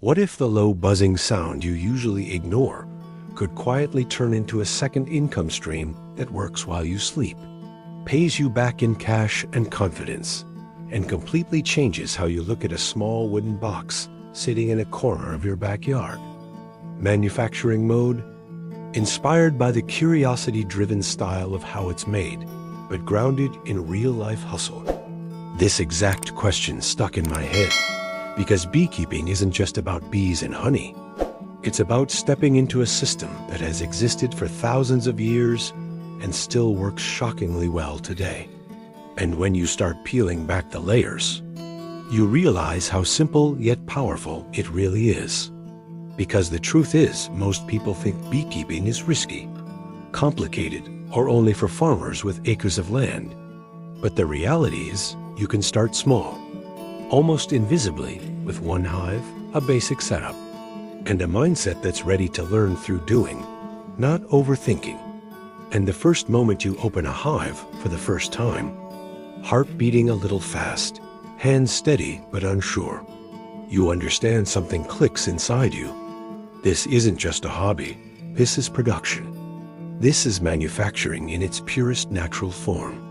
What if the low buzzing sound you usually ignore could quietly turn into a second income stream that works while you sleep, pays you back in cash and confidence, and completely changes how you look at a small wooden box sitting in a corner of your backyard? Manufacturing mode, inspired by the curiosity-driven style of how it's made, but grounded in real-life hustle. This exact question stuck in my head, because beekeeping isn't just about bees and honey. It's about stepping into a system that has existed for thousands of years and still works shockingly well today. And when you start peeling back the layers, you realize how simple yet powerful it really is. Because the truth is, most people think beekeeping is risky, complicated, or only for farmers with acres of land. But the reality is, you can start small, almost invisibly, with one hive, a basic setup, and a mindset that's ready to learn through doing, not overthinking. And the first moment you open a hive for the first time, heart beating a little fast, hands steady but unsure, you understand something clicks inside you. This isn't just a hobby, this is production. This is manufacturing in its purest natural form.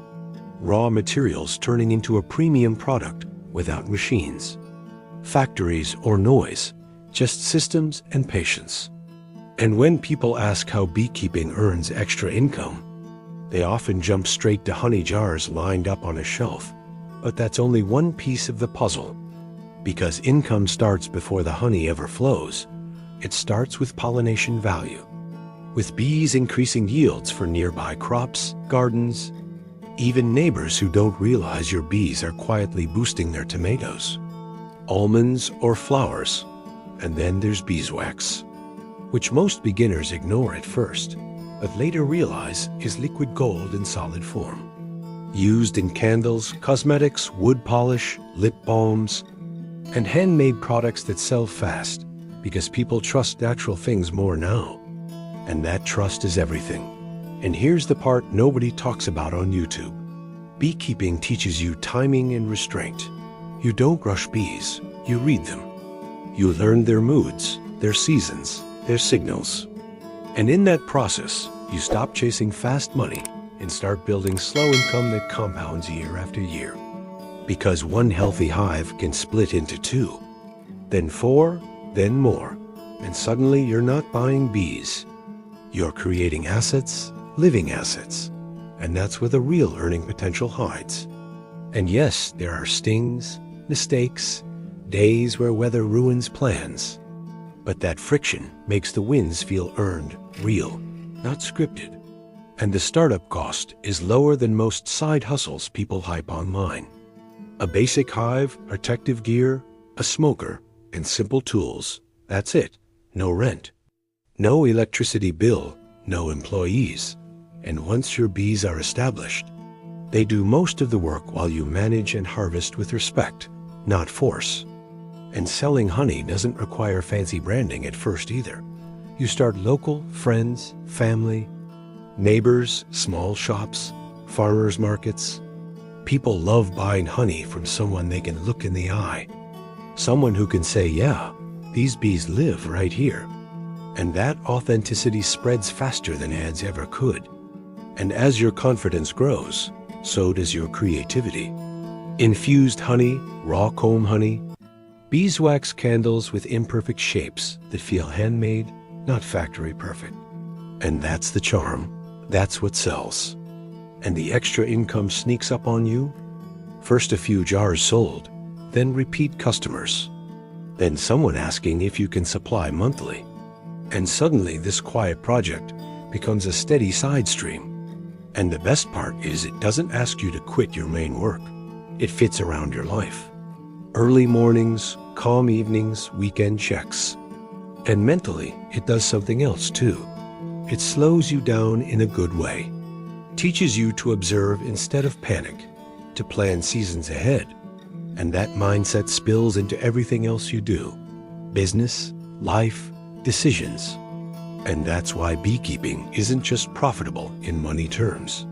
Raw materials turning into a premium product without machines, factories, or noise, just systems and patience. And when people ask how beekeeping earns extra income, they often jump straight to honey jars lined up on a shelf. But that's only one piece of the puzzle. Because income starts before the honey ever flows, it starts with pollination value, with bees increasing yields for nearby crops, gardens, even neighbors who don't realize your bees are quietly boosting their tomatoes, almonds, or flowers. And then there's beeswax, which most beginners ignore at first, but later realize is liquid gold in solid form. Used in candles, cosmetics, wood polish, lip balms, and handmade products that sell fast because people trust natural things more now. And that trust is everything. And here's the part nobody talks about on YouTube. Beekeeping teaches you timing and restraint. You don't rush bees, you read them. You learn their moods, their seasons, their signals. And in that process, you stop chasing fast money and start building slow income that compounds year after year. Because one healthy hive can split into 2, then 4, then more. And suddenly you're not buying bees. You're creating assets, living assets. And that's where the real earning potential hides. And yes, there are stings, mistakes, days where weather ruins plans. But that friction makes the wins feel earned, real, not scripted. And the startup cost is lower than most side hustles people hype online. A basic hive, protective gear, a smoker, and simple tools. That's it. No rent. No electricity bill, no employees. And once your bees are established, they do most of the work while you manage and harvest with respect, not force. And selling honey doesn't require fancy branding at first either. You start local, friends, family, neighbors, small shops, farmers markets. People love buying honey from someone they can look in the eye. Someone who can say, yeah, these bees live right here. And that authenticity spreads faster than ads ever could. And as your confidence grows, so does your creativity. Infused honey, raw comb honey, beeswax candles with imperfect shapes that feel handmade, not factory perfect. And that's the charm. That's what sells. And the extra income sneaks up on you. First a few jars sold, then repeat customers. Then someone asking if you can supply monthly. And suddenly this quiet project becomes a steady side stream. And the best part is it doesn't ask you to quit your main work. It fits around your life. Early mornings, calm evenings, weekend checks. And mentally, it does something else too. It slows you down in a good way. Teaches you to observe instead of panic, to plan seasons ahead. And that mindset spills into everything else you do. Business, life, decisions. And that's why beekeeping isn't just profitable in money terms.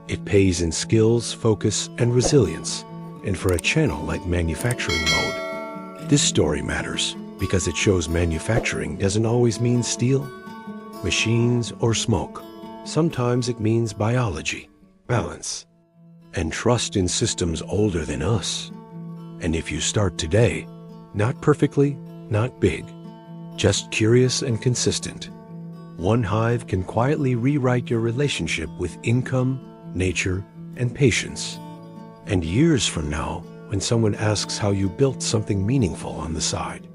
It pays in skills, focus, and resilience. And for a channel like manufacturing mode, this story matters because it shows manufacturing doesn't always mean steel, machines, or smoke. Sometimes it means biology, balance, and trust in systems older than us. And if you start today, not perfectly, not big, just curious and consistent, One Hive can quietly rewrite your relationship with income, nature, and patience. And years from now, when someone asks how you built something meaningful on the side,